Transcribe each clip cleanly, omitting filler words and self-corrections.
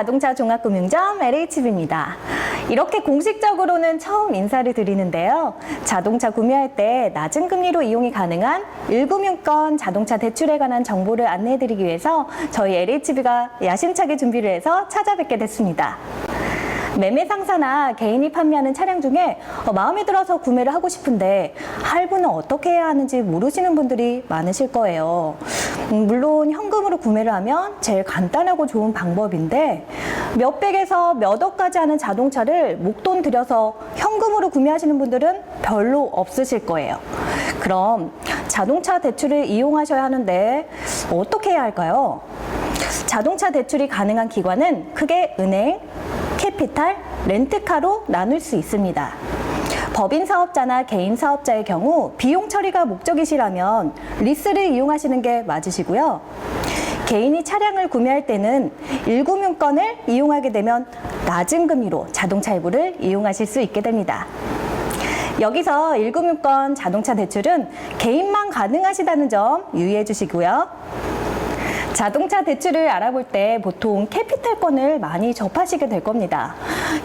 자동차 종합금융점 LHB입니다. 이렇게 공식적으로는 처음 인사를 드리는데요. 자동차 구매할 때 낮은 금리로 이용이 가능한 1금융권 자동차 대출에 관한 정보를 안내해드리기 위해서 저희 LHB가 야심차게 준비를 해서 찾아뵙게 됐습니다. 매매 상사나 개인이 판매하는 차량 중에 마음에 들어서 구매를 하고 싶은데 할부는 어떻게 해야 하는지 모르시는 분들이 많으실 거예요. 물론 현금으로 구매를 하면 제일 간단하고 좋은 방법인데 몇백에서 몇 억까지 하는 자동차를 목돈 들여서 현금으로 구매하시는 분들은 별로 없으실 거예요. 그럼 자동차 대출을 이용하셔야 하는데 어떻게 해야 할까요? 자동차 대출이 가능한 기관은 크게 은행, 캐피탈, 렌트카로 나눌 수 있습니다. 법인 사업자나 개인 사업자의 경우 비용 처리가 목적이시라면 리스를 이용하시는 게 맞으시고요. 개인이 차량을 구매할 때는 1금융권을 이용하게 되면 낮은 금리로 자동차 할부를 이용하실 수 있게 됩니다. 여기서 1금융권 자동차 대출은 개인만 가능하시다는 점 유의해 주시고요. 자동차 대출을 알아볼 때 보통 캐피탈권을 많이 접하시게 될 겁니다.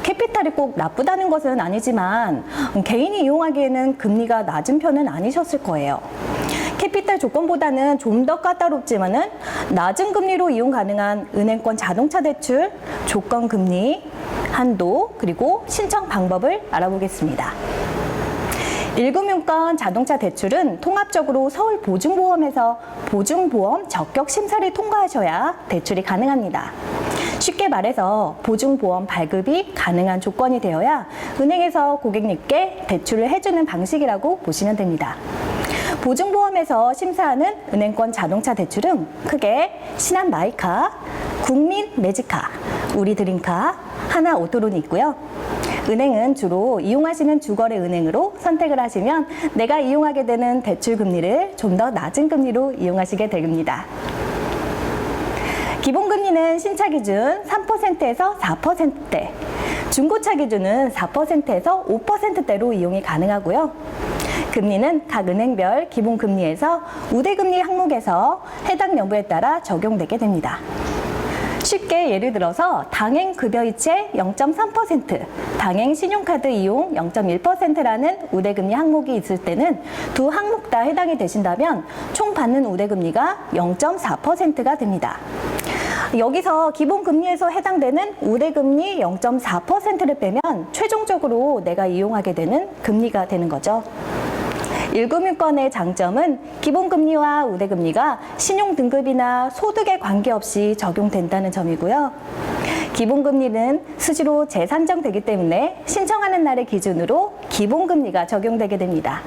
캐피탈이 꼭 나쁘다는 것은 아니지만 개인이 이용하기에는 금리가 낮은 편은 아니셨을 거예요. 캐피탈 조건보다는 좀 더 까다롭지만은 낮은 금리로 이용 가능한 은행권 자동차 대출 조건 금리, 한도, 그리고 신청 방법을 알아보겠습니다. 1금융권 자동차 대출은 통합적으로 서울보증보험에서 보증보험 적격 심사를 통과하셔야 대출이 가능합니다. 쉽게 말해서 보증보험 발급이 가능한 조건이 되어야 은행에서 고객님께 대출을 해주는 방식이라고 보시면 됩니다. 보증보험에서 심사하는 은행권 자동차 대출은 크게 신한마이카, 국민매직카, 우리드림카, 하나오토론이 있고요. 은행은 주로 이용하시는 주거래 은행으로 선택을 하시면 내가 이용하게 되는 대출 금리를 좀 더 낮은 금리로 이용하시게 됩니다. 기본금리는 신차 기준 3%에서 4%대, 중고차 기준은 4%에서 5%대로 이용이 가능하고요. 금리는 각 은행별 기본금리에서 우대금리 항목에서 해당 여부에 따라 적용되게 됩니다. 쉽게 예를 들어서 당행급여이체 0.3%, 당행신용카드 이용 0.1%라는 우대금리 항목이 있을 때는 두 항목 다 해당이 되신다면 총 받는 우대금리가 0.4%가 됩니다. 여기서 기본금리에서 해당되는 우대금리 0.4%를 빼면 최종적으로 내가 이용하게 되는 금리가 되는 거죠. 1금융권의 장점은 기본금리와 우대금리가 신용등급이나 소득에 관계없이 적용된다는 점이고요. 기본금리는 수시로 재산정되기 때문에 신청하는 날의 기준으로 기본금리가 적용되게 됩니다.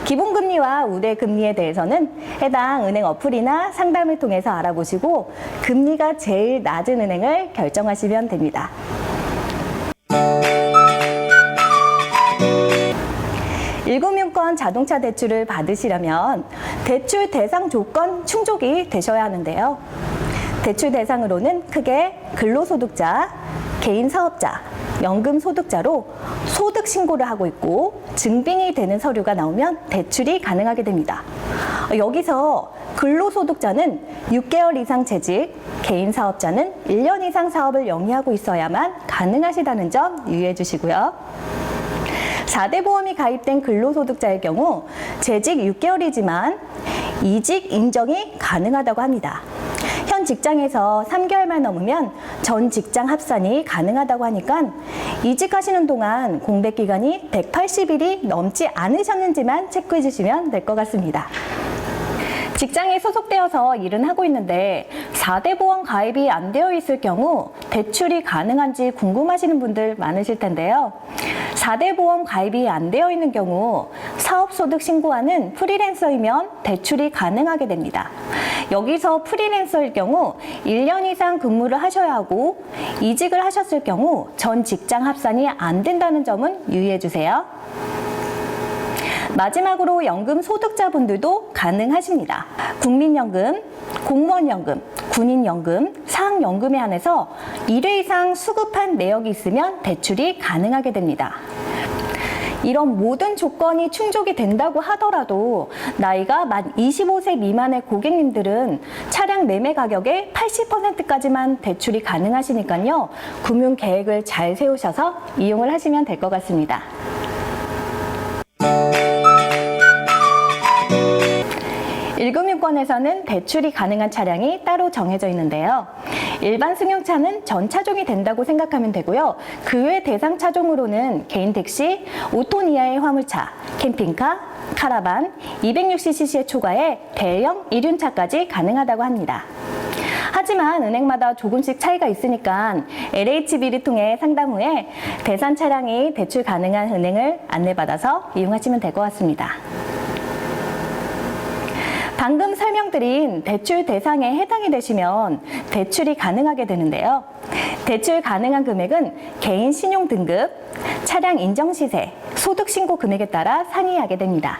기본금리와 우대금리에 대해서는 해당 은행 어플이나 상담을 통해서 알아보시고 금리가 제일 낮은 은행을 결정하시면 됩니다. 1금융권 자동차 대출을 받으시려면 대출 대상 조건 충족이 되셔야 하는데요. 대출 대상으로는 크게 근로소득자, 개인사업자, 연금소득자로 소득 신고를 하고 있고 증빙이 되는 서류가 나오면 대출이 가능하게 됩니다. 여기서 근로소득자는 6개월 이상 재직, 개인사업자는 1년 이상 사업을 영위하고 있어야만 가능하시다는 점 유의해 주시고요. 4대 보험이 가입된 근로소득자의 경우 재직 6개월이지만 이직 인정이 가능하다고 합니다. 현 직장에서 3개월만 넘으면 전 직장 합산이 가능하다고 하니까 이직하시는 동안 공백 기간이 180일이 넘지 않으셨는지만 체크해 주시면 될 것 같습니다. 직장에 소속되어서 일은 하고 있는데 4대 보험 가입이 안 되어 있을 경우 대출이 가능한지 궁금하시는 분들 많으실 텐데요. 4대 보험 가입이 안 되어 있는 경우 사업소득 신고하는 프리랜서이면 대출이 가능하게 됩니다. 여기서 프리랜서일 경우 1년 이상 근무를 하셔야 하고 이직을 하셨을 경우 전 직장 합산이 안 된다는 점은 유의해 주세요. 마지막으로 연금 소득자분들도 가능하십니다. 국민연금, 공무원연금, 군인연금, 사학연금에 한해서 1회 이상 수급한 내역이 있으면 대출이 가능하게 됩니다. 이런 모든 조건이 충족이 된다고 하더라도 나이가 만 25세 미만의 고객님들은 차량 매매 가격의 80%까지만 대출이 가능하시니까요. 금융 계획을 잘 세우셔서 이용을 하시면 될 것 같습니다. 일금융권에서는 대출이 가능한 차량이 따로 정해져 있는데요. 일반 승용차는 전 차종이 된다고 생각하면 되고요. 그 외 대상 차종으로는 개인 택시, 5톤 이하의 화물차, 캠핑카, 카라반, 260cc의 초과에 대형 이륜차까지 가능하다고 합니다. 하지만 은행마다 조금씩 차이가 있으니까 LHB를 통해 상담 후에 대상 차량이 대출 가능한 은행을 안내받아서 이용하시면 될 것 같습니다. 방금 설명드린 대출 대상에 해당이 되시면 대출이 가능하게 되는데요. 대출 가능한 금액은 개인 신용 등급, 차량 인정 시세, 소득 신고 금액에 따라 상이하게 됩니다.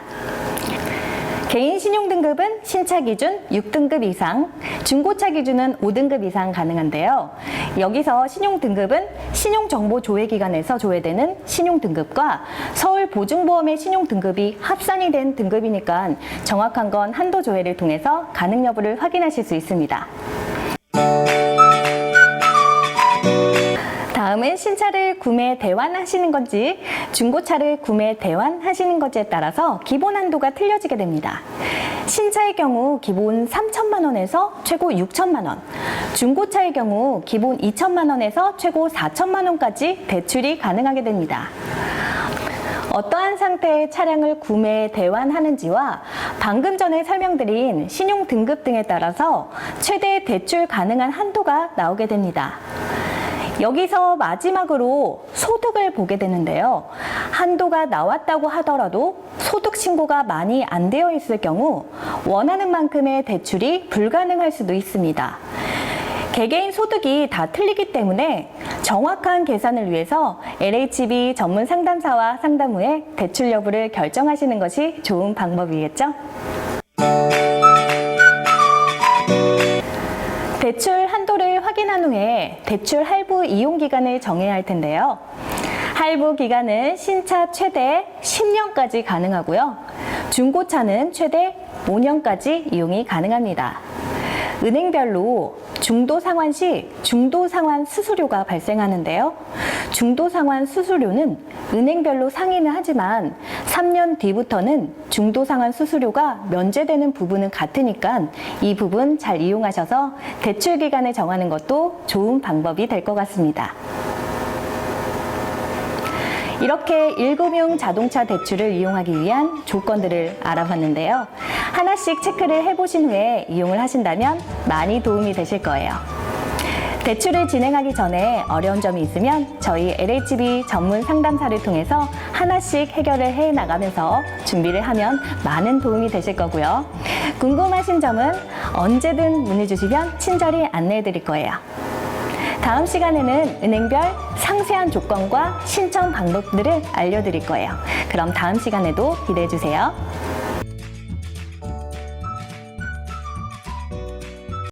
개인 신용 등급은 신차 기준 6등급 이상, 중고차 기준은 5등급 이상 가능한데요. 여기서 신용 등급은 신용정보조회기관에서 조회되는 신용 등급과 서울보증보험의 신용 등급이 합산이 된 등급이니까 정확한 건 한도 조회를 통해서 가능 여부를 확인하실 수 있습니다. 다음은 신차를 구매 대환하시는 건지 중고차를 구매 대환하시는 건지에 따라서 기본 한도가 틀려지게 됩니다. 신차의 경우 기본 3천만 원에서 최고 6천만 원, 중고차의 경우 기본 2천만 원에서 최고 4천만 원까지 대출이 가능하게 됩니다. 어떠한 상태의 차량을 구매 대환하는지와 방금 전에 설명드린 신용 등급 등에 따라서 최대 대출 가능한 한도가 나오게 됩니다. 여기서 마지막으로 소득을 보게 되는데요. 한도가 나왔다고 하더라도 소득 신고가 많이 안 되어 있을 경우 원하는 만큼의 대출이 불가능할 수도 있습니다. 개개인 소득이 다 틀리기 때문에 정확한 계산을 위해서 LHB 전문 상담사와 상담 후에 대출 여부를 결정하시는 것이 좋은 방법이겠죠? 대출 한도를 확인한 후에 대출 할부 이용 기간을 정해야 할 텐데요. 할부 기간은 신차 최대 10년까지 가능하고요. 중고차는 최대 5년까지 이용이 가능합니다. 은행별로 중도 상환 시 중도 상환 수수료가 발생하는데요. 중도 상환 수수료는 은행별로 상이는 하지만 3년 뒤부터는 중도 상환 수수료가 면제되는 부분은 같으니까 이 부분 잘 이용하셔서 대출 기간을 정하는 것도 좋은 방법이 될 것 같습니다. 이렇게 1금융 자동차 대출을 이용하기 위한 조건들을 알아봤는데요. 하나씩 체크를 해보신 후에 이용을 하신다면 많이 도움이 되실 거예요. 대출을 진행하기 전에 어려운 점이 있으면 저희 LHB 전문 상담사를 통해서 하나씩 해결을 해 나가면서 준비를 하면 많은 도움이 되실 거고요. 궁금하신 점은 언제든 문의 주시면 친절히 안내해 드릴 거예요. 다음 시간에는 은행별 상세한 조건과 신청 방법들을 알려드릴 거예요. 그럼 다음 시간에도 기대해 주세요.